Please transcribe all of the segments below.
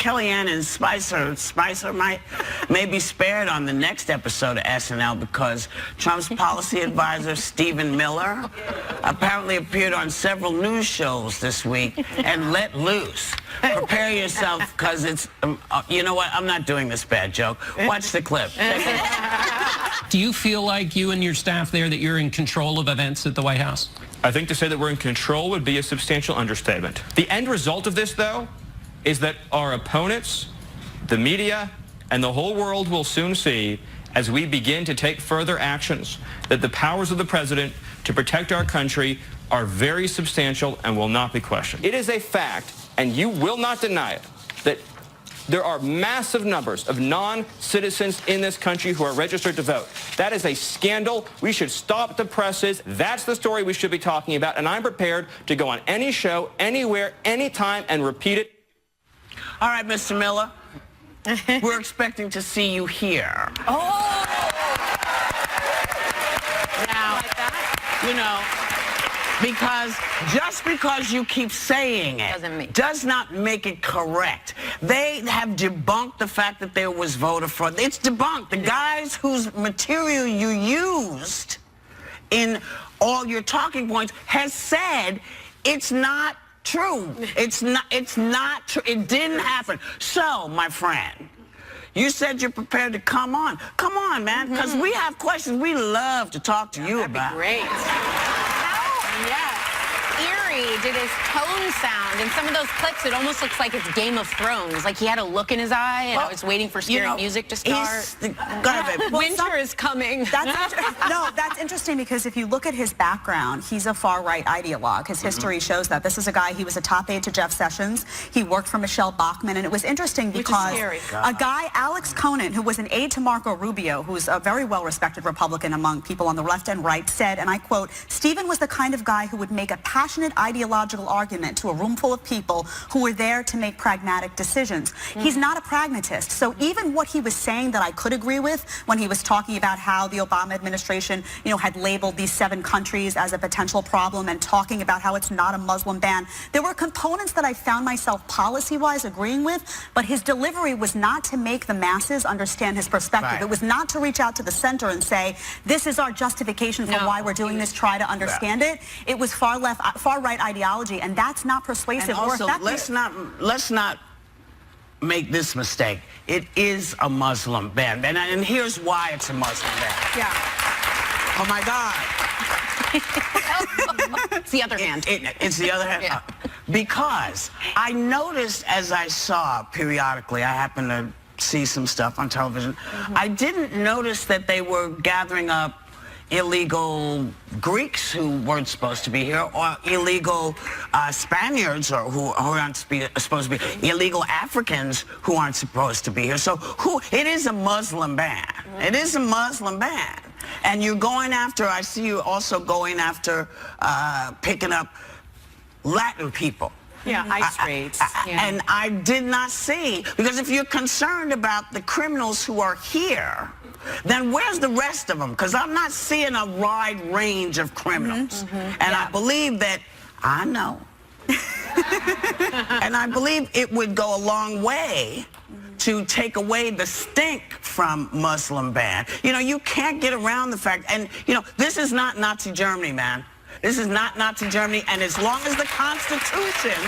Kellyanne and Spicer may be spared on the next episode of SNL because Trump's policy advisor, Stephen Miller, apparently appeared on several news shows this week and let loose. Prepare yourself, because it's, you know what, I'm not doing this bad joke. Watch the clip. Do you feel like you and your staff there that you're in control of events at the White House? I think to say that we're in control would be a substantial understatement. The end result of this, though, is that our opponents, the media, and the whole world will soon see, as we begin to take further actions, that the powers of the president to protect our country are very substantial and will not be questioned. It is a fact, and you will not deny it, that there are massive numbers of non-citizens in this country who are registered to vote. That is a scandal. We should stop the presses. That's the story we should be talking about, and I'm prepared to go on any show, anywhere, anytime, and repeat it. All right, Mr. Miller, we're expecting to see you here. Oh! Now, you know, because just because you keep saying it does not make it correct. They have debunked the fact that there was voter fraud. It's debunked. The guys whose material you used in all your talking points has said it's not true. It's not true. It didn't happen. So, my friend, you said you're prepared to come on. Come on, man, because we have questions we love to talk to you about. Great. How eerie did his tone sound? In some of those clips, it almost looks like it's Game of Thrones. Like he had a look in his eye, and I was waiting for scary music to start. Winter is coming. That's interesting, because if you look at his background, he's a far-right ideologue. His history shows that. This is a guy, he was a top aide to Jeff Sessions. He worked for Michelle Bachmann, and it was interesting because a guy, Alex Conant, who was an aide to Marco Rubio, who's a very well-respected Republican among people on the left and right, said, and I quote, "Stephen was the kind of guy who would make a passionate ideological argument to a room full of people who were there to make pragmatic decisions." He's not a pragmatist. So even what he was saying that I could agree with when he was talking about how the Obama administration, you know, had labeled these 7 countries as a potential problem and talking about how it's not a Muslim ban, there were components that I found myself policy-wise agreeing with, but his delivery was not to make the masses understand his perspective. Right. It was not to reach out to the center and say, this is our justification for why we're doing this, try to understand it. It was far-right ideology, and that's not persuasive or effective. Let's not make this mistake. It is a Muslim ban, and here's why it's a Muslim ban. Yeah. Oh my God. It's the other hand. It's the other hand. Yeah. Because I noticed, as I saw periodically, I happened to see some stuff on television. I didn't notice that they were gathering up illegal Greeks who weren't supposed to be here, or illegal Spaniards who aren't supposed to be, illegal Africans who aren't supposed to be here. So it is a Muslim ban. It is a Muslim ban. And you're going after, I see you also going after picking up Latin people. Yeah, ICE raids. And I did not see, because if you're concerned about the criminals who are here, then where's the rest of them? Because I'm not seeing a wide range of criminals. And I believe that, I know, and I believe it would go a long way to take away the stink from Muslim ban. You know, you can't get around the fact, and you know, this is not Nazi Germany, man. This is not Nazi Germany, and as long as the Constitution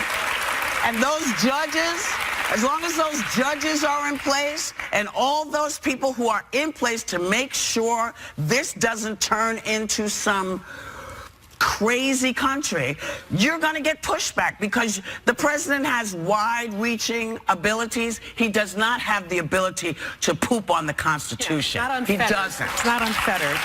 and those judges, as long as those judges are in place and all those people who are in place to make sure this doesn't turn into some crazy country, you're going to get pushback, because the president has wide-reaching abilities. He does not have the ability to poop on the Constitution. Not he doesn't. It's not unfettered.